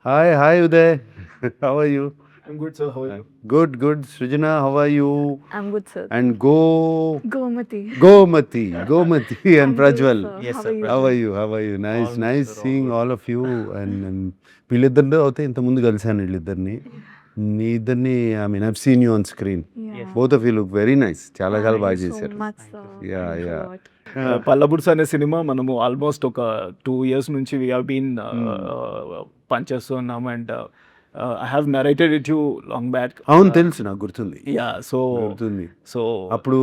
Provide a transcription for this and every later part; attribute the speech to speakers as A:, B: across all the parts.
A: Hi, Uday. How are you?
B: I'm good, sir. How are you?
A: Good. Srijana, how are you?
C: I'm good, sir.
A: And
C: Gomati.
A: Gomati and
C: I'm good,
A: Prajwal.
C: sir.
B: Yes,
C: How
B: sir,
C: are you?
A: How are you? Nice,
B: All good,
A: nice
B: sir, all
A: seeing
B: good.
A: all of you. And వీళ్ళిద్దరిలో అయితే ఇంతకుముందు కలిసాను వీళ్ళిద్దరిని మీ ఇద్దరిని I mean I've seen you on screen
C: Yeah.
A: Both of you look very nice చాలా
C: Thank
A: చాలా
C: you
A: బాగా
C: so
A: చేశారు
C: much, sir.
A: Yeah,
C: Thanks a
A: yeah.
C: lot.
B: పల్లబుడ్స్ అనే సినిమా మనము ఆల్మోస్ట్ ఒక 2 years నుంచి వీ హ్యావ్ బీన్ పనిచేస్తున్నాం and I have narrated it you long back.
A: అవును తెలుసు నాకు గుర్తుంది
B: యా సో
A: గుర్తుంది
B: సో
A: అప్పుడు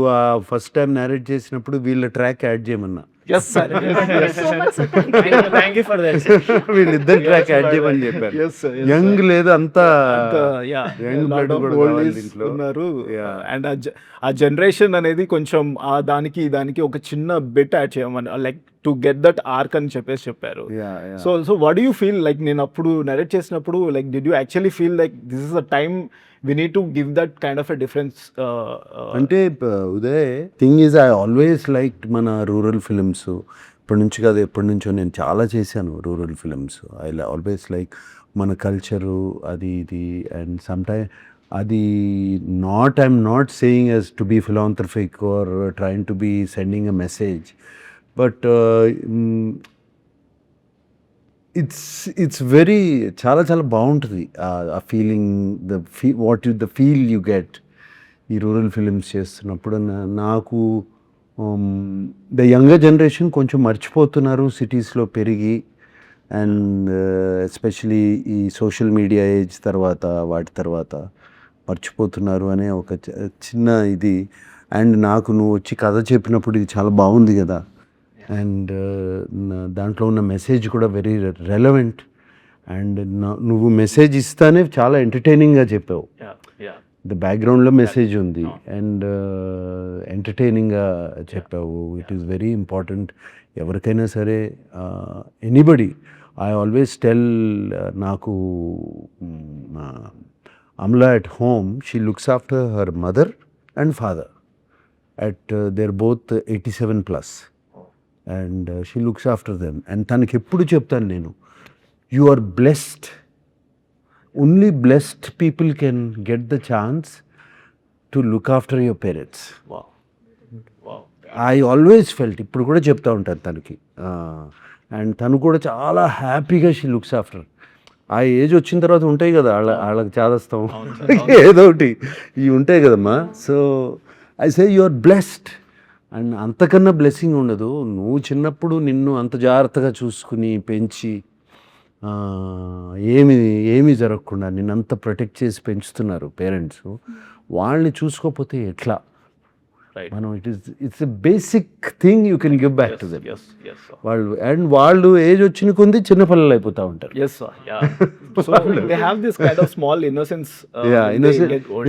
A: ఫస్ట్ టైం నేరేట్ చేసినప్పుడు వీళ్ళ ట్రాక్ యాడ్ చేయమన్నా
B: yes sir
C: Thank you so much, sir. Thank you.
B: For that
A: వీళ్ళిద్దరు ట్రాక్ యాడ్ చేయమని చెప్పారు
B: ఎస్ సార్
A: యంగ్ లేదు అంతా
B: యా
A: young blood కూడా కావాలి దీంట్లో.
B: ఉన్నారు
A: Yeah.
B: అండ్ ఆ జనరేషన్ అనేది కొంచెం ఆ దానికి ఒక చిన్న బిట్ యాడ్ చేయమని like to get that arc అని చెప్పారు.
A: Yeah.
B: So what you feel like నేను అప్పుడు నరేట్ చేసినప్పుడు like did you actually feel like this is a time we need to give that kind of a difference?
A: అంటే Uday thing is I always like మన rural films ఇప్పటి నుంచి కాదు ఎప్పటి నుంచో నేను చాలా చేశాను rural films. I always like మన కల్చరు అది ఇది అండ్ సమ్టైమ్ అది I'm not saying as to be philanthropic or trying to be sending a message but it's very చాలా చాలా బాగుంటుంది ఆ feeling the feel you get ఈ రూరల్ ఫిలిమ్స్ చేస్తున్నప్పుడు నాకు ద యంగర్ జనరేషన్ కొంచెం మర్చిపోతున్నారు సిటీస్లో పెరిగి అండ్ ఎస్పెషలీ ఈ సోషల్ మీడియా ఏజ్ తర్వాత వాటి తర్వాత మర్చిపోతున్నారు అనే ఒక చిన్న ఇది. అండ్ నాకు నువ్వు వచ్చి కథ చెప్పినప్పుడు ఇది చాలా బాగుంది కదా అండ్ దాంట్లో ఉన్న మెసేజ్ కూడా వెరీ రెలవెంట్ అండ్ నువ్వు మెసేజ్ ఇస్తానే చాలా ఎంటర్టైనింగ్గా చెప్పావు. ద బ్యాక్గ్రౌండ్లో మెసేజ్ ఉంది అండ్ ఎంటర్టైనింగ్గా చెప్పావు. ఇట్ ఈస్ వెరీ ఇంపార్టెంట్ ఎవరికైనా సరే ఎనీబడి. ఐ ఆల్వేస్ టెల్ నాకు Amala at home she looks after her mother and father at there both 87+. And she looks after them and తనకి ఎప్పుడు చెప్తాను నేను you are blessed. Only blessed people can get the chance to look after your parents. I always felt ఇప్పుడు కూడా చెప్తా ఉంటాను తనకి. And తను కూడా చాలా హ్యాపీగా షీ లుక్స్ ఆఫ్టర్. ఆ ఏజ్ వచ్చిన తర్వాత ఉంటాయి కదా వాళ్ళకి చాదస్తాం ఏదో ఒకటి ఇవి ఉంటాయి కదమ్మా. So I say you are blessed and అంతకన్నా బ్లెస్సింగ్ ఉండదు. నువ్వు చిన్నప్పుడు నిన్ను అంత జాగ్రత్తగా చూసుకుని పెంచి ఏమీ జరగకుండా నిన్నంత ప్రొటెక్ట్ చేసి పెంచుతున్నారు పేరెంట్స్. వాళ్ళని చూసుకోకపోతే ఎట్లా మనం it's a basic thing you can give back to them. వాళ్ళు ఏజ్ వచ్చిన కొంది చిన్నపిల్లలు అయిపోతూ ఉంటారు.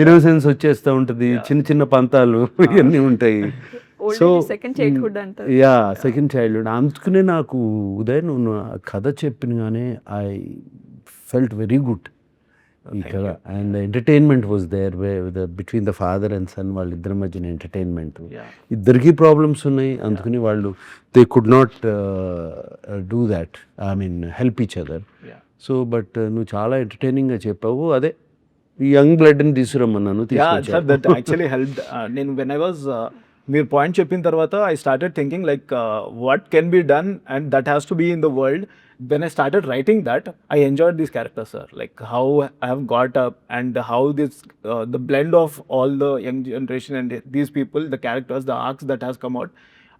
A: ఇన్నోసెన్స్ వచ్చేస్తూ ఉంటుంది. చిన్న పంతాలు ఇవన్నీ ఉంటాయి.
C: సెకండ్ చైల్డ్హుడ్ అంటారు.
A: Second childhood. అందుకనే నాకు ఉదయ్ నువ్వు కథ చెప్పినగానే ఐ ఫెల్ట్ వెరీ గుడ్ ఈ కథ. And entertainment was there between the father and son వాళ్ళిద్దరి మధ్యన ఎంటర్టైన్మెంట్. ఇద్దరికీ ప్రాబ్లమ్స్ ఉన్నాయి అందుకని వాళ్ళు they could not do that I mean help each other. So but నువ్వు చాలా ఎంటర్టైనింగ్గా చెప్పావు. అదే ఈ యంగ్ బ్లడ్ని తీసుకురమ్మన్నాను.
B: నేను వెన్ ఐ వాజ్ మీరు పాయింట్ చెప్పిన తర్వాత I started thinking like what can be done and that has to be in the world. When I started writing that, I enjoyed these characters, sir. Like how I have got up and how this, the blend of all the young generation and these people, the characters, the arcs that has come out,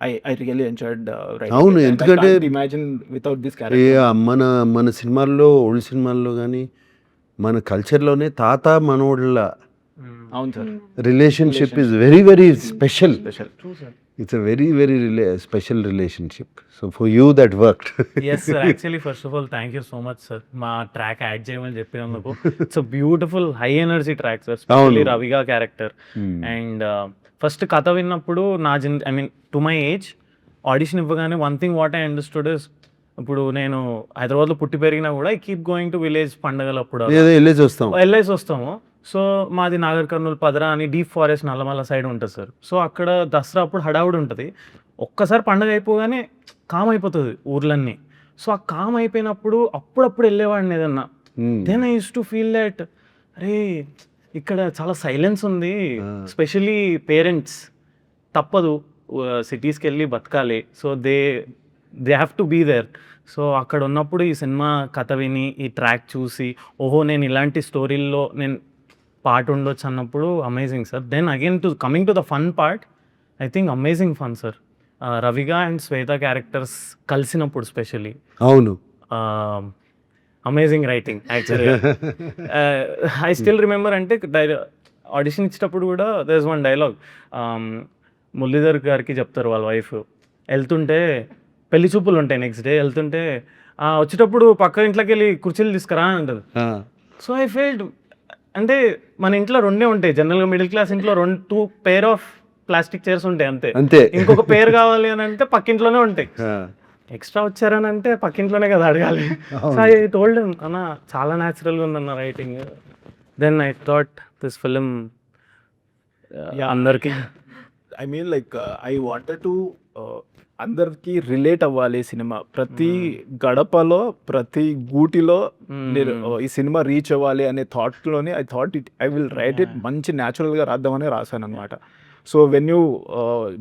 B: I really enjoyed writing.
A: అవును,
B: it. And
A: ఎందుకంటే
B: I can't imagine without this character.
A: మన సినిమాల్లో old సినిమాల్లో కానీ మన కల్చర్లోనే తాత మనోళ్ళ
B: అవును sir,
A: relationship is very very special.
B: True, sir.
A: It's a very, very special relationship. So for you that worked.
D: Yes, sir. Actually, first of all, thank you so much, sir. మా track add చేయమని చెప్పినందుకు. It's a beautiful high energy track, sir. Specially Raviga character. And first కథ విన్నప్పుడు I mean to my age audition ఇవ్వగానే one thing what I understood is, ఇప్పుడు నేను హైదరాబాద్లో పుట్టి పెరిగినా కూడా I keep going to village పండగలప్పుడు వెళ్ళేసి వస్తాము. సో మాది నాగర్ కర్నూలు పదరా అని డీప్ ఫారెస్ట్ నల్లమల్ల సైడ్ ఉంటుంది సార్. సో అక్కడ దసరా అప్పుడు హడావుడి ఉంటుంది. ఒక్కసారి పండగ అయిపోగానే కామ్ అయిపోతుంది ఊర్లన్నీ. సో ఆ కామ్ అయిపోయినప్పుడు అప్పుడప్పుడు వెళ్ళేవాడిని ఏదన్నా then I use to feel that అరే ఇక్కడ చాలా సైలెన్స్ ఉంది, స్పెషలీ పేరెంట్స్ తప్పదు సిటీస్కి వెళ్ళి బతకాలి, so they have to be there. So అక్కడ ఉన్నప్పుడు ఈ సినిమా కథ విని ఈ ట్రాక్ చూసి ఓహో నేను ఇలాంటి స్టోరీల్లో నేను పార్ట్ ఉండొచ్చు అన్నప్పుడు amazing sir. Then again coming to the fun part, I think amazing fun sir. Raviga and Shweta characters కలిసినప్పుడు స్పెషలీ
A: అవును,
D: అమేజింగ్ రైటింగ్ యాక్చువల్గా. ఐ స్టిల్ రిమెంబర్ అంటే ఆడిషన్ ఇచ్చేటప్పుడు కూడా there is one dialogue, Muralidhar గారికి చెప్తారు వాళ్ళ వైఫ్, వెళ్తుంటే పెళ్లి చూపులు ఉంటాయి నెక్స్ట్ డే, వెళ్తుంటే వచ్చేటప్పుడు పక్క ఇంట్లోకి వెళ్ళి కుర్చీలు తీసుకురా అని అంటారు. సో ఐ ఫెల్ట్ అంటే మన ఇంట్లో రెండే ఉంటాయి జనరల్గా, మిడిల్ క్లాస్ ఇంట్లో 2 pair ఆఫ్ ప్లాస్టిక్ చైర్స్ ఉంటాయి అంతే,
A: అంతే.
D: ఇంకొక పేరు కావాలి అని అంటే పక్కింట్లోనే ఉంటాయి. ఎక్స్ట్రా వచ్చారని అంటే పక్కింట్లోనే కదా అడగాలి. సో ఐ టోల్డ్ అన్న చాలా న్యాచురల్గా ఉందన్న writing. Then I thought this film అందరికి
B: I mean like I wanted to అందరికి రిలేట్ అవ్వాలి సినిమా, ప్రతి గడపలో ప్రతి గూటిలో నేను ఈ సినిమా రీచ్ అవ్వాలి అనే థాట్లోనే ఐ విల్ రైట్ ఇట్ మంచి న్యాచురల్గా రాద్దామని రాశాను అనమాట. సో వెన్ యూ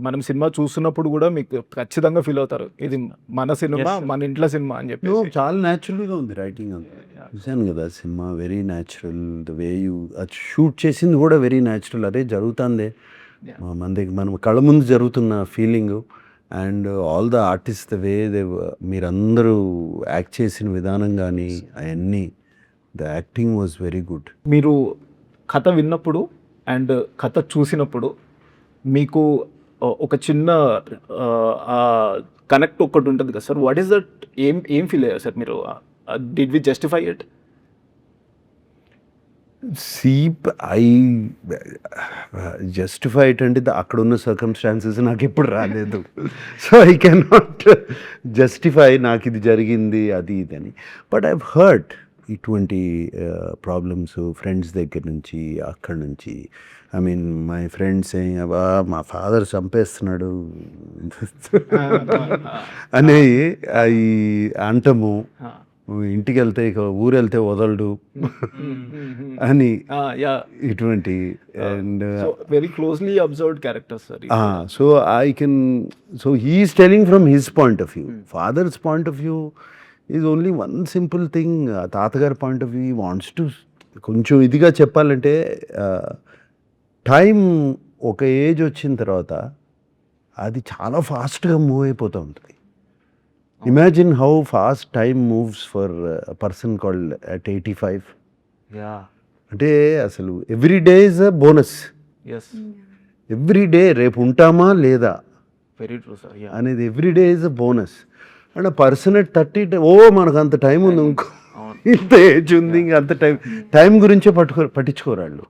B: మనం సినిమా చూస్తున్నప్పుడు కూడా మీకు ఖచ్చితంగా ఫీల్ అవుతారు ఇది మన సినిమా, మన ఇంట్లో సినిమా అని చెప్పి.
A: చాలా న్యాచురల్గా ఉంది రైటింగ్ అంతా. చూశాను కదా cinema, very natural. The way you అది షూట్ చేసింది కూడా వెరీ న్యాచురల్. అదే జరుగుతుందే మన దగ్గర, మనం కళ్ళ ముందు జరుగుతున్న feeling. And all the artist the way మీరందరూ యాక్ట్ చేసిన విధానం కానీ అవన్నీ, the acting was very good.
B: మీరు కథ విన్నప్పుడు అండ్ కథ చూసినప్పుడు మీకు ఒక చిన్న కనెక్ట్ ఒకటి ఉంటుంది కదా సార్, వాట్ ఈస్ దట్? ఏం ఫీల్ అయ్యారు సార్ మీరు? Did we justify it?
A: I justify it అంటే అక్కడ ఉన్న సర్కమ్స్టాన్సెస్ నాకు ఎప్పుడు రాలేదు. So I can not justify నాకు ఇది జరిగింది అది ఇది అని. బట్ ఐవ్ హర్డ్ ఇటువంటి ప్రాబ్లమ్స్ ఫ్రెండ్స్ దగ్గర నుంచి, అక్కడి నుంచి. ఐ మీన్ మై ఫ్రెండ్స్ అబ్బా మా ఫాదర్ చంపేస్తున్నాడు అనేవి అవి అంటము, ఇంటికి వెళ్తే ఇక ఊరు వెళ్తే వదలడు అని ఇటువంటి. And
B: very closely observed characters sir.
A: So I can, so he is telling from his point of view. Father's point of view is only one simple thing. తాతగారి point of view wants to, కొంచెం ఇదిగా చెప్పాలంటే time ఒక age వచ్చిన తర్వాత అది చాలా ఫాస్ట్గా మూవ్ అయిపోతూ ఉంటుంది. Imagine how fast time moves for person called at 85. అంటే అసలు every day is a bonus. Every day రేపు ఉంటామా లేదా
B: వెరీ ట్రూ సార్
A: అనేది every day is a bonus. And person at 30 మనకు అంత టైం ఉంది, ఇంకో ఇంత ఏజ్ ఉంది, ఇంకా అంత టైం గురించే పట్టించుకోరు వాళ్ళు.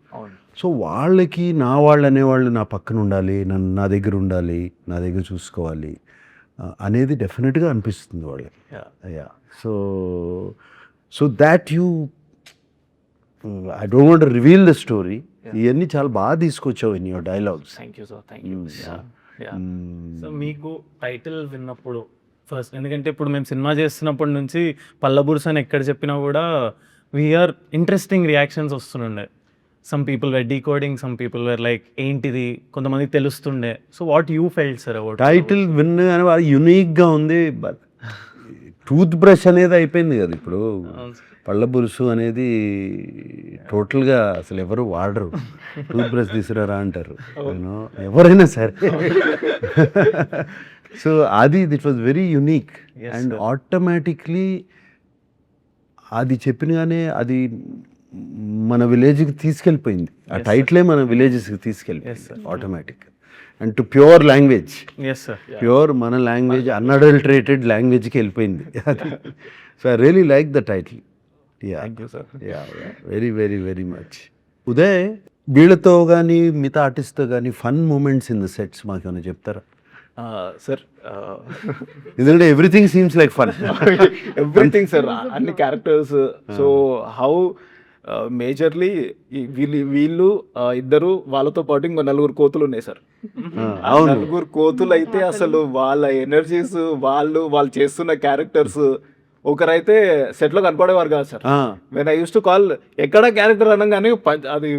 A: సో వాళ్ళకి నా వాళ్ళు అనేవాళ్ళు నా పక్కన ఉండాలి, నా దగ్గర ఉండాలి, నా దగ్గర చూసుకోవాలి అనేది డెఫినెట్గా అనిపిస్తుంది వాళ్ళకి. Yeah so that you, I don't want to reveal the story. ఇవన్నీ చాలా బాగా తీసుకొచ్చావు in your dialogues.
D: Thank you sir, thank you. So మీకు టైటిల్ విన్నప్పుడు ఫస్ట్, ఎందుకంటే ఇప్పుడు మేము సినిమా చేస్తున్నప్పటి నుంచి పల్లబుర్స్ అని ఎక్కడ చెప్పినా కూడా వీఆర్ ఇంట్రెస్టింగ్ రియాక్షన్స్ వస్తుండే. Some people were decoding, some people were like ఏంటిది, కొంతమందికి తెలుస్తుండే. So what you felt sir about
A: title విన్ యూనిక్గా ఉంది. బట్ టూత్ బ్రష్ అనేది అయిపోయింది కదా ఇప్పుడు. పళ్ళ బురుసు అనేది టోటల్గా అసలు ఎవరు వాడరు. టూత్ బ్రష్ తీసుకురారా అంటారు ఎవరైనా సరే. సో అది it was very unique. And automatically అది చెప్పినగానే అది మన విలేజ్కి తీసుకెళ్ళిపోయింది. ఆ టైటిలే మన విలేజెస్కి తీసుకెళ్ళిపోయింది automatic. And to pure language, pure మన లాంగ్వేజ్, అన్అడల్టరేటెడ్ లాంగ్వేజ్కి వెళ్ళిపోయింది అది. So I really like the title.
B: Thank you sir.
A: Very very very much. Uday, వీళ్ళతో కానీ మిగతా ఆర్టిస్ట్తో కానీ fun moments in the sets మాకు ఏమైనా చెప్తారా
B: సార్?
A: ఎందుకంటే everything seems like fun.
B: Everything sir, అన్ని క్యారెక్టర్స్. సో హౌ మేజర్లీ వీళ్ళు ఇద్దరు, వాళ్ళతో పాటు ఇంకో 4 కోతులు ఉన్నాయి సార్. 4 కోతులు అయితే అసలు వాళ్ళ ఎనర్జీస్, వాళ్ళు చేస్తున్న క్యారెక్టర్స్ ఒకరైతే సెట్ లో కనపడేవారు కాదు sir. When I use to call ఎక్కడ క్యారెక్టర్ అనగానే అది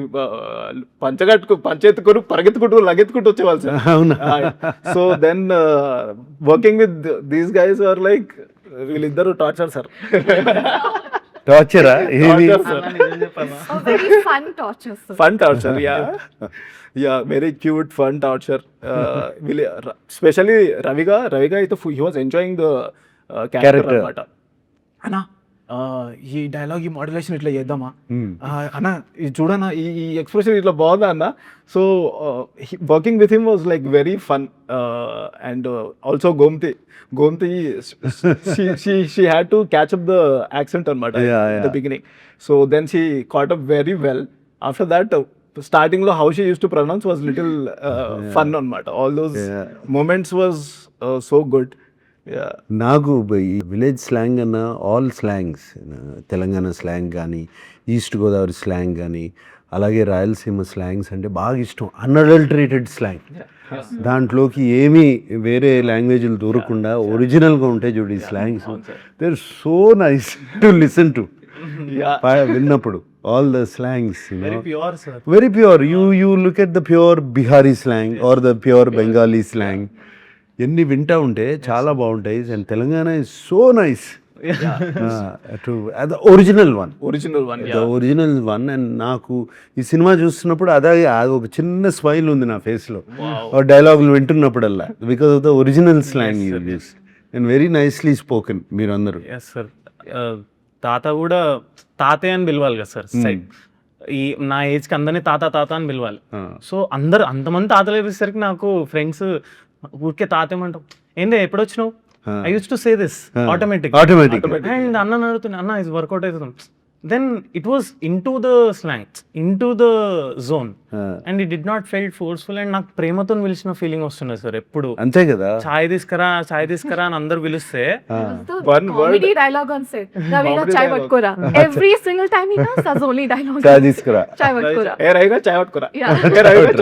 B: పంచెత్తుకుని పరిగెత్తుకుంటూ లగెత్తుకుంటూ వచ్చేవాళ్ళు సార్.
A: అవునా?
B: So then working with these guys are like వీళ్ళిద్దరు టార్చర్ సార్.
A: టార్చరా ఏది?
C: Oh, very fun torture, sir.
B: Fun torture, yeah very cute fun torture. Specially Raviga అయితే he was enjoying the character అనమాట. అన్నా ఈ డైలాగ్ ఈ మాడ్యులేషన్ ఇట్లా చేద్దామా అన్న, ఇది చూడన్నా ఈ ఎక్స్ప్రెషన్ ఇట్లా బాగుందా అన్న. So working with him was like very fun. And also Gomathi she had to catch up the accent అనమాట in the beginning. So then she caught up very well. After that starting lo how she used to pronounce was little fun అనమాట. All those moments was so good. Yeah.
A: నాకు ఈ village slang అన్న all slangs, Telangana slang కానీ, east Godavari slang కానీ, అలాగే Rayalaseema slangs అంటే బాగా ఇష్టం. అన్అడల్టరేటెడ్ స్లాంగ్, దాంట్లోకి ఏమీ వేరే లాంగ్వేజ్లు దూరకుండా ఒరిజినల్గా ఉంటాయి చూడు ఈ slangs. They are so nice to listen to. విన్నప్పుడు all the slangs very pure. You look at the pure Bihari slang are the pure Bengali slang, ఎన్ని వింటా ఉంటే చాలా బాగుంటాయి. And Telangana is so nice to the original one. And నాకు ఈ cinema చూస్తున్నప్పుడు అది ఒక చిన్న స్మైల్ ఉంది నా ఫేస్లో డైలాగులు వింటున్నప్పుడల్లా, because of the original slang you use and very nicely spoken మీరు అందరూ.
D: ఎస్ సార్, తాత కూడా తాతే అని పిలవాలి కదా సార్. ఈ నా ఏజ్కి అందరినీ తాత అని పిలవాలి. సో అందరు అంతమంది తాతలు వేసేసరికి నాకు ఫ్రెండ్స్ ఊరికే తాతేమంటాం, ఏందే ఎప్పుడు వచ్చినావు, I use to say this automatic. And అన్న అడుగుతున్నా, అన్న ఇది వర్కౌట్ అవుతుంది. Then it was into the slang, into the zone, and it did not felt forceful. And నాకు ప్రేమతో పిలిచిన ఫీలింగ్ వస్తున్నది సార్ ఎప్పుడు.
A: అంతే కదా,
D: చాయ్ తీసుకురా అని అందరు పిలిస్తే
C: Comedy dialogue on set. Ravina chai patkora. Every single time he does, that's only dialogue.
A: చాయ్ తీసుకురా,
C: Chai patkora.
B: ఏ రవిగా చాయ్ పట్టుకురా,
C: Yeah.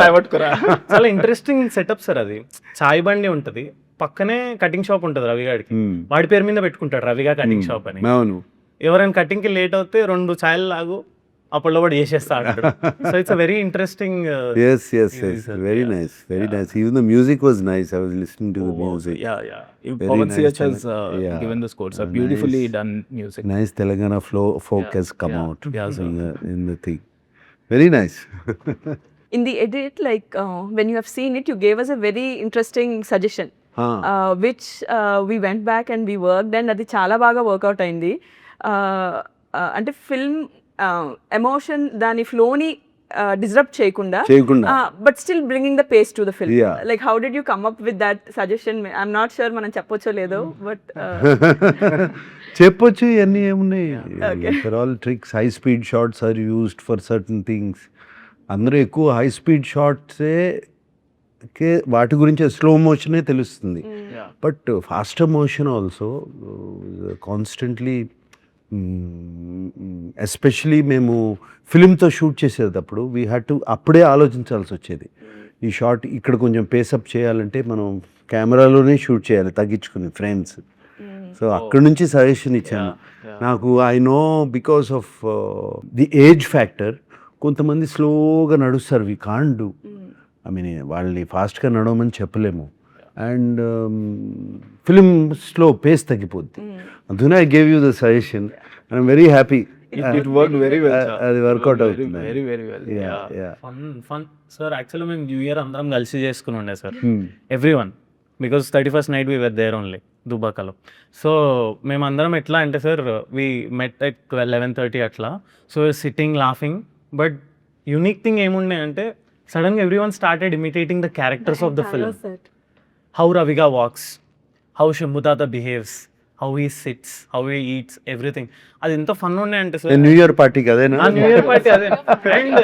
B: చాయ్ పట్టుకురా.
D: చాలా ఇంట్రెస్టింగ్ సెటప్ సార్ అది. చాయ్ బండి ఉంటది, పక్కనే కటింగ్ షాప్ ఉంటది రవిగాడికి, వాడి పేరు మీద పెట్టుకుంటాడు రవిగా కటింగ్ షాప్ అని.
A: అవును,
D: ఎవరైనా కటింగ్ కి లేట్ అవుతే 2 ఛాయలు లాగు అప్పుడు కూడా చేసేస్తా అంటాడు. So it's a very interesting.
A: yes very nice. Even the music was nice. I was listening to the music.
B: Pawan
A: nice.
B: CH has given the scores, a beautifully done music.
A: Nice Telangana folk has come out in the thing. Very nice.
C: In the edit, like when you have seen it, you gave us a very interesting suggestion, which we went back and we worked, and అది చాలా బాగా work out అయింది. అంటే film emotion దాని ఫ్లోని disturb చేయకుండా, but still bringing the pace to the film. Like how did you come up with that suggestion? I'm not sure మనం చెప్పొచ్చో లేదో, బట్
A: చెప్పొచ్చు. ఇవన్నీ ఏమున్నాయి, for all tricks. High speed shots are used for certain things. అందరూ ఎక్కువ high speed షార్ట్సే వాటి గురించి స్లో మోషనే తెలుస్తుంది, but faster motion also constantly. Especially మేము ఫిలింతో షూట్ చేసేటప్పుడు వీ హ్యాడ్ టు అప్పుడే ఆలోచించాల్సి వచ్చేది. ఈ షార్ట్ ఇక్కడ కొంచెం పేసప్ చేయాలంటే మనం కెమెరాలోనే షూట్ చేయాలి తగ్గించుకుని ఫ్రేమ్స్. సో అక్కడి నుంచి సజెషన్ ఇచ్చాను. నాకు I know because of the age factor కొంతమంది స్లోగా నడుస్తారు, we can't do. I mean వాళ్ళని ఫాస్ట్గా నడవమని చెప్పలేము. అండ్ ఫిలిమ్స్లో పేస్ తగ్గిపోద్ది. అందుకనే I gave you the suggestion. I'm very happy.
B: It worked very well, sir.
A: అది వర్కౌట్ అవుతుంది.
B: Very well.
D: Fun sir. Actually మేము న్యూ ఇయర్ అందరం కలిసి చేసుకుని ఉండే sir, everyone, because 31st night we were there only దుబాకలో. సో మేమందరం ఎట్లా అంటే సార్, వీ మెట్ ఎట్ 11:30 అట్లా. So sitting laughing, but unique thing ఏముండే అంటే సడన్గా everyone started imitating the characters of the film. How Raviga walks, how Shambhutata behaves, how he sits, how he eats, everything. అది ఎంత ఫన్ ఉండే అంటే సార్,
A: న్యూ ఇయర్ పార్టీకి అదేనా?
D: న్యూ ఇయర్ పార్టీ అదే. అండ్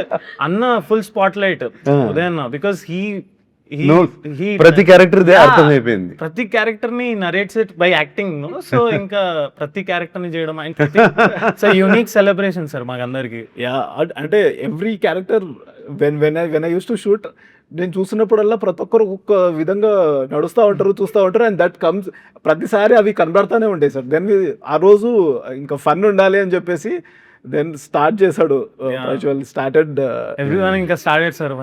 D: అన్న ఫుల్ స్పాట్ లైట్ ఉదయన్న, బికాస్
A: ప్రతి క్యారెక్టర్ అర్థమైపోయింది.
D: ప్రతి క్యారెక్టర్ ని narrates it by acting. So ఇంకా ప్రతి క్యారెక్టర్ ని చేయడం సో యూనిక్ సెలబ్రేషన్ సార్ మాకందరికి.
B: యా అంటే every character when I use to shoot, నేను చూసినప్పుడల్లా ప్రతి ఒక్కరు ఒక్కొక్క విధంగా నడుస్తూ ఉంటారు, చూస్తూ ఉంటారు, అండ్ దట్ కమ్స్ ప్రతిసారి అవి కనబడతానే ఉంటాయి సార్. దెన్ ఆ రోజు ఇంకా ఫన్ ఉండాలి అని చెప్పేసి దెన్ స్టార్ట్ చేశాడు స్టార్టెడ్
D: ఎవ్రీవన్ ఇంకా started sir.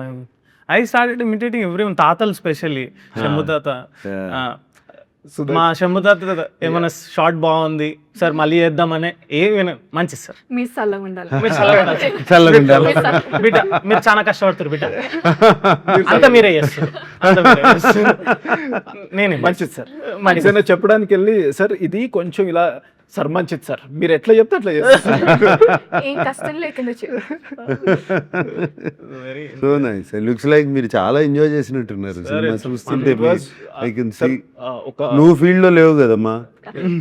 D: I started imitating everyone. తాతలు స్పెషల్లీ శంభు తాత, మా శంభు తాత ఏమైనా షార్ట్ బాగుంది సార్ మళ్ళీ చేద్దామనే ఏమైనా మంచిది సార్.
C: మీరు చల్లగా ఉండాలి.
D: బిడ్డ మీరు చాలా కష్టపడుతారు బిడ్డ, అంతా మీరే చేస్తారు, నేనే
B: మంచిది సార్. ఏదైనా చెప్పడానికి వెళ్ళి సార్ ఇది కొంచెం ఇలా సార్ మంచిది సార్, మీరు ఎట్లా చెప్తే అట్లా చేస్తారు.
C: ఏం కష్టం లేకుండా
A: సో నైస్. లుక్స్ లైక్ మీరు చాలా ఎంజాయ్ చేసినట్టున్నారు సినిమా చూస్తుంటే. ఐ కెన్ సీ నువ్వు ఫీల్డ్ లో లేవు కదమ్మా.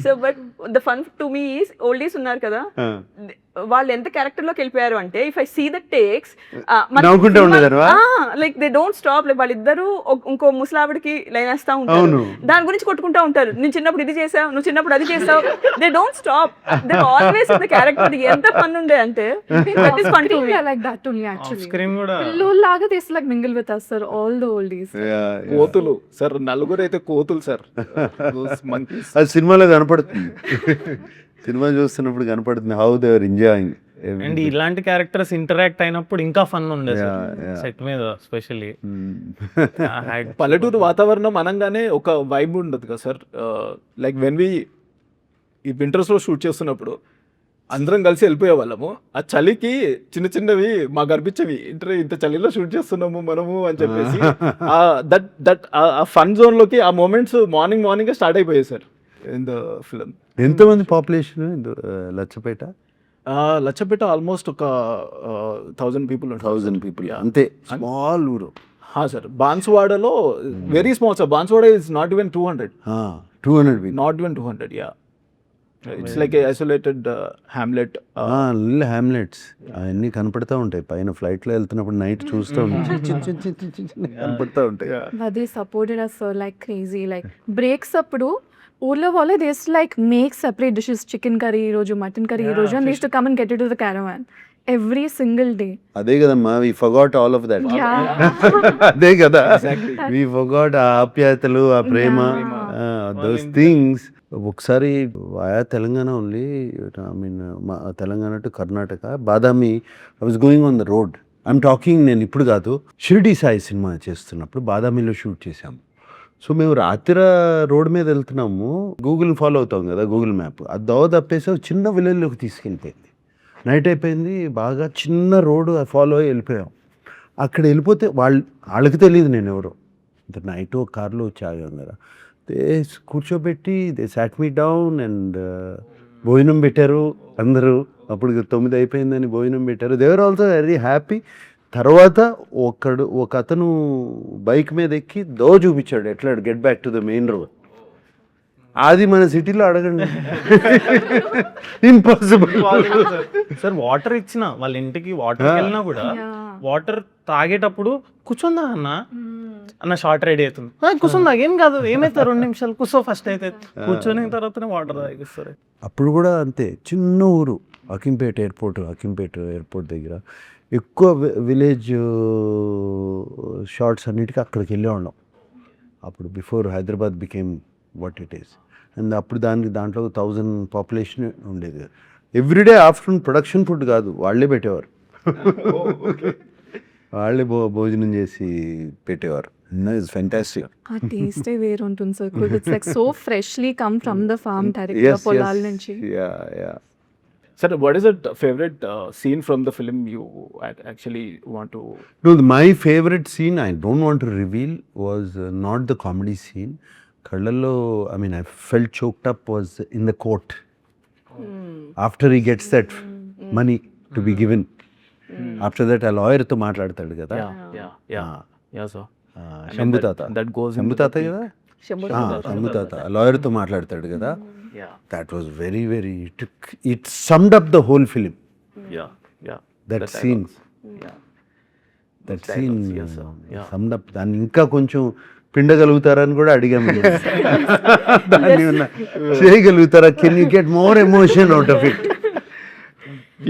C: So but the fun to me is oldies ఉన్నారు కదా, వాళ్ళు ఎంత క్యారెక్టర్ లోకి వెళ్ళిపోయారు అంటే if I see the takes
A: నవ్వుకుంటూ ఉండేదారు.
C: Like they don't stop. Like వాళ్ళిద్దరు ఇంకో ముసలావిడికి లైన్ వేస్తా ఉంటారు, దాని గురించి కొట్టుకుంటా ఉంటారు. నేను చిన్నప్పుడు ఇది చేసావు, నువ్వు చిన్నప్పుడు అది చేసావు. They don't stop, they always in the character. ఎంత ఫన్ ఉండే అంటే that is fun to me.
E: like that only actually.
D: Screen కూడా
E: పిల్లోల్లాగా they used to like mingle with us sir, all the oldies.
B: కోతులు సార్, నలుగురు అయితే కోతులు sir.
A: అది సినిమాలో కనపడుతుంది, సినిమా చూస్తున్నప్పుడు కనపడుతుంది how they are enjoying.
D: And ఇలాంటి క్యారెక్టర్స్ ఇంటరాక్ట్ అయినప్పుడు ఇంకా ఫన్ ఉండేది సెట్ మీద స్పెషల్లీ.
B: పల్లెటూరు వాతావరణం అనగానే ఒక వైబ్ ఉండదు కదా సార్. లైక్ వెన్ వి ఈ వింటర్స్లో షూట్ చేస్తున్నప్పుడు అందరం కలిసి వెళ్ళిపోయే వాళ్ళము. ఆ చలికి చిన్న చిన్నవి మాకు అనిపించేవి, ఇంత చలిలో షూట్ చేస్తున్నాము మనము అని చెప్పేసి. దట్ ఆ ఫన్ జోన్లోకి ఆ మూమెంట్స్ మార్నింగ్ స్టార్ట్ అయిపోయాయి సార్ ఇన్ ద ఫిల్మ్.
A: ఎంతమంది పాపులేషన్ లచ్చపేట?
B: లచ్చపేట ఆల్మోస్ట్ ఒక 1000 పీపుల్.
A: 1000 పీపుల్ అంతే, స్మాల్ ఊరు.
B: సార్ బాన్సువాడలో very small sir. Banswada is not even 200 not even 200. Yeah, it's like a isolated hamlet.
A: Hamlets అవన్నీ కనపడతా ఉంటాయి పైన ఫ్లైట్ లో వెళ్తున్నప్పుడు నైట్ చూస్తూ ఉంటాయి, కనపడతా ఉంటాయి.
E: But they supported us sir like crazy. Like breaks అప్పుడు ఊర్లో వాళ్ళే they used to like make separate dishes, chicken curry ఈ రోజు, mutton curry ఈ రోజు, and they used to come and get it to the caravan every single day.
A: అదే కదమ్మా, we forgot all of that.
E: Yeah.
A: అదే కదా, వి forgot ఆ ఆప్యాయతలు, ఆ ప్రేమ, దోస్ థింగ్స్. ఒకసారి ఆయా Telangana only, I mean Telangana to Karnataka, Badami. I was going on the road, I'm talking, నేను ఇప్పుడు కాదు, షిరిడి సాయి సినిమా చేస్తున్నప్పుడు బాదామిలో షూట్ చేశాము. సో మేము రాత్రి రోడ్ మీద వెళ్తున్నాము, గూగుల్ ఫాలో అవుతాం కదా, గూగుల్ మ్యాప్. అది దోవ తప్పేసి ఒక చిన్న విలేజ్లోకి తీసుకెళ్ళిపోయింది. నైట్ అయిపోయింది, బాగా చిన్న రోడ్డు ఫాలో అయ్యి వెళ్ళిపోయాం. అక్కడ వెళ్ళిపోతే వాళ్ళకి తెలియదు నేను ఎవరో. నైట్ ఒక కార్లో వచ్చి ఆగాం కదా, కూర్చోబెట్టి they sat me down and భోజనం పెట్టారు అందరూ. అప్పుడు 9 అయిపోయిందని భోజనం పెట్టారు. They are also very happy. తర్వాత ఒక అతను బైక్ మీద ఎక్కి చూపించాడు ఎట్లా get back to the main road. అది మన సిటీలో అడగండి, ఇంపాసిబుల్
D: సార్. వాటర్ ఇచ్చిన వాళ్ళ ఇంటికి వాటర్ వెళ్ళినా కూడా వాటర్ తాగేటప్పుడు కూర్చుందా అన్న షార్ట్ రెడీ అవుతుంది, కూర్చుందా ఏం కాదు, ఏమైతే 2 నిమిషాలు కూర్చో ఫస్ట్ అయితే, కూర్చొని తర్వాతనే వాటర్ తాగిస్తారు.
A: అప్పుడు కూడా అంతే, చిన్న ఊరు, అకింపేట ఎయిర్పోర్ట్ దగ్గర ఎక్కువ విలేజ్ షార్ట్స్ అన్నిటికీ అక్కడికి వెళ్ళేవాళ్ళం. అప్పుడు before Hyderabad became what it is. And అప్పుడు దాంట్లో 1000 పాపులేషన్ ఉండేది. ఎవ్రీడే ఆఫ్టర్నూన్ ప్రొడక్షన్ ఫుడ్ కాదు, వాళ్ళే పెట్టేవారు. వాళ్ళే భోజనం చేసి పెట్టేవారు. It's fantastic.
E: ఆ టేస్టే వేరు ఉంటుంది sir. It's like so freshly come from the farm direct పొలాల నుంచి.
A: Yeah.
B: Sir, what is the favorite scene from the film you actually want to...
A: No, my favorite scene, I don't want to reveal, was not the comedy scene. Kallallo, I mean, I felt choked up, was in the court. After he gets that money to be given. After that, a lawyer to మాట్లాడతాడు కదా.
B: Yeah, sir.
A: Shambhu తాత.
B: That goes
A: Shambhu తాత కదా? శంభు తాత లాయర్తో మాట్లాడతాడు కదా. That was very, very, it summed up the whole film.
B: Yeah.
A: That scene.
B: Yeah.
A: That scene
B: yes, sir. Yeah.
A: Summed up. దాన్ని ఇంకా కొంచెం పిండగలుగుతారని కూడా అడిగాము. దాన్ని చేయగలుగుతారా, can you get more emotion out of it,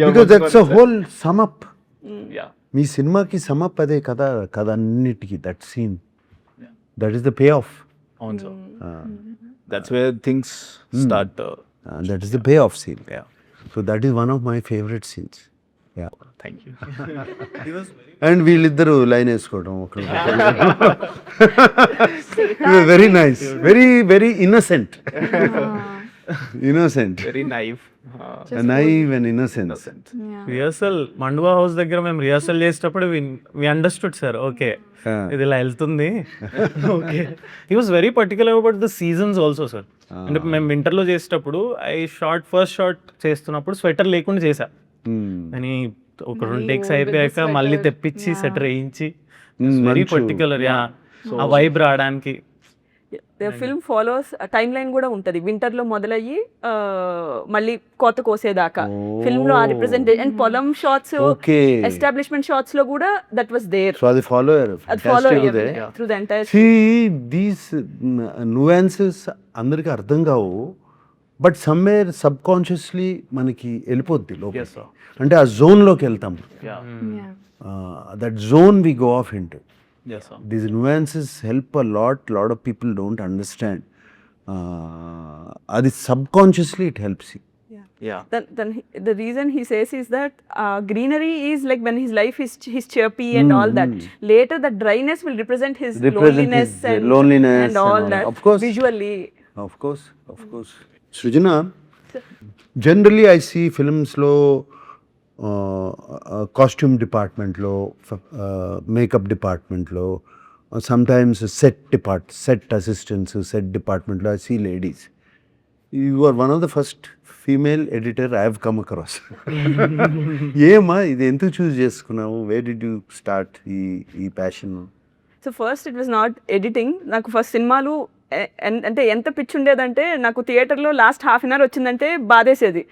A: because that's a whole sum up.
B: Yeah.
A: మీ సినిమాకి సమ్ అప్ అదే కదా, కథ అన్నిటికీ that scene, that is the pay off.
B: అవును sir. That's where things start.
A: That is the payoff scene.
B: Yeah.
A: So that is one of my favorite scenes. Yeah.
B: Thank you.
A: And వీళ్ళిద్దరు line వేసుకోవడం ఒకరు. Very nice, very innocent. Innocent,
B: Very naive.
A: Naive and innocence.
D: Rehearsal మండువా house దగ్గర మేము rehearsal చేసేటప్పుడు we understood sir, okay ఇది ఇలా వెళ్తుంది. Okay, he was very particular about the seasons also sir. అంటే మేము వింటర్లో చేసేటప్పుడు ఫస్ట్ షాట్ చేస్తున్నప్పుడు స్వెటర్ లేకుండా చేసా, అని ఒక 2 టేక్స్ అయిపోయాక మళ్ళీ తెప్పించి స్వెటర్ వేయించి, వెరీ పర్టికులర్ ఆ వైబ్ రావడానికి.
C: ఫిల్మ్ ఫాలోస్ టైమ్ లైన్ కూడా ఉంటుంది. వింటర్లో మొదలయ్యి మళ్ళీ కోత కోసేదాకా ఫిల్మ్లో ఆ రిప్రజెంటేషన్ అండ్ పొలం షాట్స్,
A: Okay.
C: ఎస్టాబ్లిష్మెంట్ షాట్స్ లో కూడా దట్ వాస్ దేర్.
A: సో అది ఫాలో
C: అది follow through the entire.
A: See, these nuances అందరికీ అర్థం కావు, బట్ సమ్వేర్ సబ్ కాన్షియస్లీ మనకి వెళ్ళిపోద్ది లోపల.
B: Yes, sir.
A: అంటే ఆ జోన్లోకి వెళ్తాం.
B: Yeah.
A: That zone we go of into.
B: Yes, sir.
A: These nuances help a lot of people don't understand. Adi subconsciously it helps you.
B: Yeah.
C: Then the reason he says is that greenery is like when his life is his chirpy and all that. Later the dryness will represent his loneliness
A: his
C: and
A: loneliness
C: and all that.
A: Of course.
C: Visually.
A: Of course. Srijana, generally I see films lo costume డిపార్ట్మెంట్లో, makeup డిపార్ట్మెంట్లో, sometimes set assistants, set డిపార్ట్మెంట్లో I see ladies. You are one of the first female editor I have come across. ఏమా ఇది ఎందుకు choose చేసుకున్నావు? Where did you start ఈ passion?
C: So first it was not editing. నాకు first సినిమాలు అంటే ఎంత పిచ్చి ఉండేదంటే, నాకు థియేటర్లో లాస్ట్ హాఫ్ అన్ అవర్ వచ్చిందంటే బాధేసేది.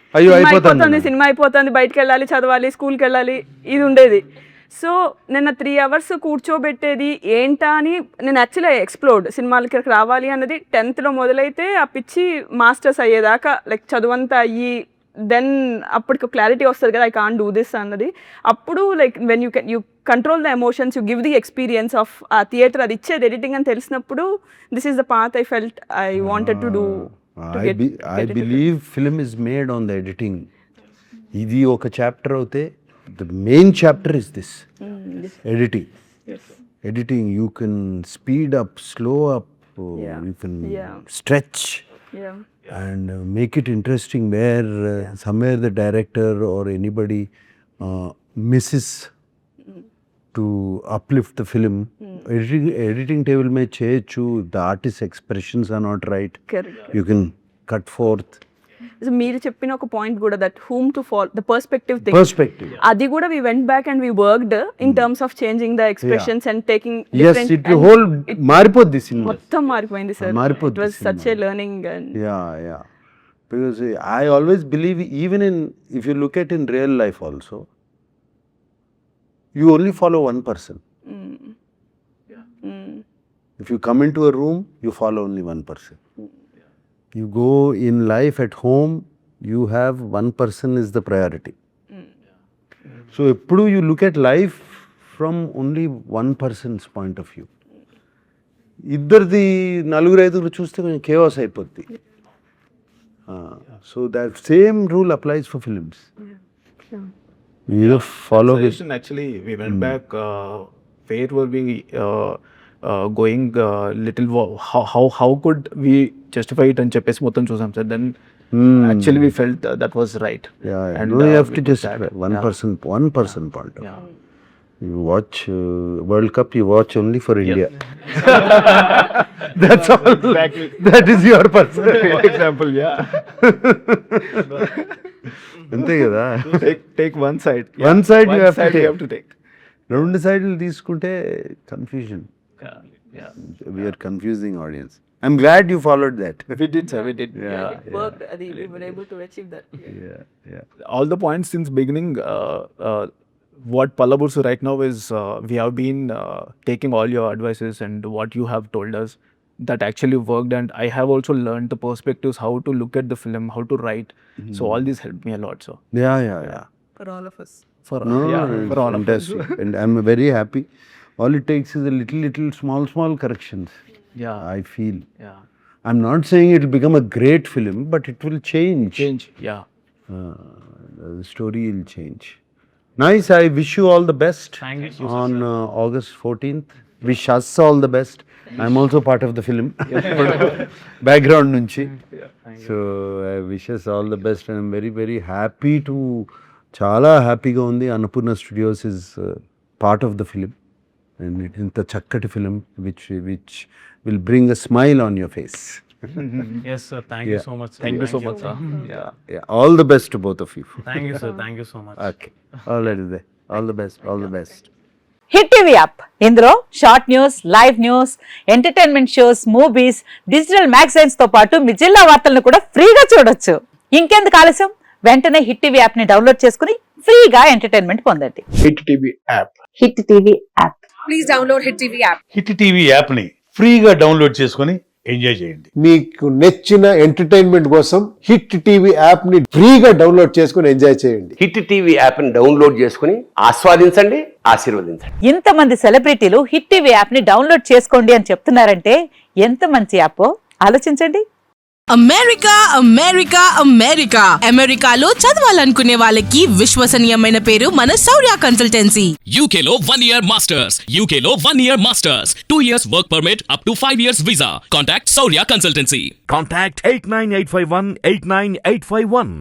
C: సినిమా అయిపోతుంది, బయటకు వెళ్ళాలి, చదవాలి, స్కూల్కి వెళ్ళాలి, ఇది ఉండేది. సో నేను 3 hours కూర్చోబెట్టేది ఏంటా అని నేను యాక్చువల్లీ ఎక్స్ప్లోర్డ్. సినిమాలకి రావాలి అన్నది 10th మొదలైతే ఆ పిచ్చి మాస్టర్స్ అయ్యేదాకా లైక్ చదువంతా అయ్యి దెన్ అప్పటికి క్లారిటీ వస్తుంది కదా, ఐ కాంట్ డూ దిస్ అన్నది. అప్పుడు like when you control the emotions, you give the experience of ఆ థియేటర్, అది ఇచ్చేది ఎడిటింగ్ అని తెలిసినప్పుడు this is the path I felt I wanted to do.
A: I believe film is made on the editing. ఇది ఒక chapter అవుతే the main chapter is this. Editing. Editing, you can speed up, slow up, you can stretch and make it interesting where somewhere the director or anybody misses to uplift the film. Editing table may cheyachu, the artist's expressions are not right.
C: Correct.
A: You can cut forth.
C: So మీరు చెప్పిన ఒక point కూడా, that whom to follow the perspective thing,
A: Perspective.
C: అది కూడా we went back and we worked in terms of changing the expressions and taking
A: Yes, it whole మారిపోద్ది సినిమా.
C: మొత్తం మారిపోయింది సార్.
A: మారిపోద్ది
C: it was such a learning. And
A: Yeah. Because I always believe, even if you look at in real life also, you only follow one person. If you come into a room, you follow only one person. You go in life at home, you have one person is the priority. So eppudu you look at life from only one person's point of view. ఇద్దరిది 4-5 చూస్తే కొంచెం chaos అయిపోద్ది. So that same rule applies for films. You either follow his.
B: Actually, we went back. Where were we going? Little. How could we justify it and చెప్పేసి మొత్తం చూసాం sir. Then actually we felt that was right.
A: Yeah.
B: And
A: No, you have to
B: we
A: just
B: put that.
A: one person point of view.
B: Yeah.
A: You watch World Cup, you watch only for India. That's all.
B: Exactly.
A: That is your person.
B: Example, yeah.
A: అంతే కదా.
B: Take one side.
A: One side you
B: One
A: have to
B: side
A: take.
B: you have to take.
A: 2 సైడ్లు తీసుకుంటే confusion.
B: Yeah.
A: We are confusing audience. I'm glad you followed that.
B: We did, sir. We did.
C: worked, అది we were able to achieve that.
A: Yeah.
B: All the points since beginning what Palabursu right now is, we have been taking all your advices and what you have told us, that actually worked, and I have also learned the perspectives, how to look at the film, how to write. So all this helped me a lot. So
A: Yeah.
C: For all of us.
B: for
A: No,
B: for all of us.
A: fantastic. And I'm very happy. All it takes is a little small corrections,
B: Yeah,
A: I feel.
B: yeah,
A: I'm not saying it will become a great film, but it will change.
B: change. Yeah,
A: The story will change. Nice. I wish you all the best.
D: Thank you so
A: On August 14th. Wish us all the best. I'm also part of the film. Background nunchi. So I wish us all the best, and I'm very happy to. చాలా హ్యాపీగా ఉంది. Annapurna studios is part of the film, and ఇంత చక్కటి film which will bring a smile on your face.
D: Yes, sir. Thank you so much, sir.
B: thank you so much, sir.
A: All the best to both of you.
D: Thank you, sir. Thank you so much.
A: Okay, all the best.
F: Hit TV app, ఇందులో short news, live news, entertainment shows, movies, digital magazines తో పాటు మీ జిల్లా వార్తలను కూడా ఫ్రీగా చూడొచ్చు. ఇంకెందుకు ఆలస్యం, వెంటనే హిట్ టీవీ యాప్ ని డౌన్లోడ్ చేసుకుని ఫ్రీగా ఎంటర్టైన్మెంట్ పొందండి.
G: Hit TV app.
F: Hit TV app.
H: Please download Hit TV app.
G: Hit TV యాప్ని ఫ్రీగా డౌన్లోడ్ చేసుకొని ఎంజాయ్ చేయండి.
I: మీకు నచ్చిన ఎంటర్టైన్మెంట్ కోసం హిట్ టీవీ యాప్ ని ఫ్రీగా డౌన్లోడ్ చేసుకుని ఎంజాయ్ చేయండి.
J: హిట్ టీవీ యాప్ని డౌన్లోడ్ చేసుకుని ఆస్వాదించండి, ఆశీర్వదించండి.
F: ఇంతమంది సెలబ్రిటీలు హిట్ టీవీ యాప్ ని డౌన్లోడ్ చేసుకోండి అని చెప్తున్నారంటే ఎంత మంచి యాప్ ఆలోచించండి.
H: అమెరికాలో చదవాలనుకునే వాళ్ళకి విశ్వసనీయమైన పేరు మన శౌర్య కన్సల్టెన్సీ.
K: UK లో 1 year masters. UK లో 1 year masters. 2 years work permit up to 5 years visa. Contact Saurya Consultancy.
L: Contact 89851 89851.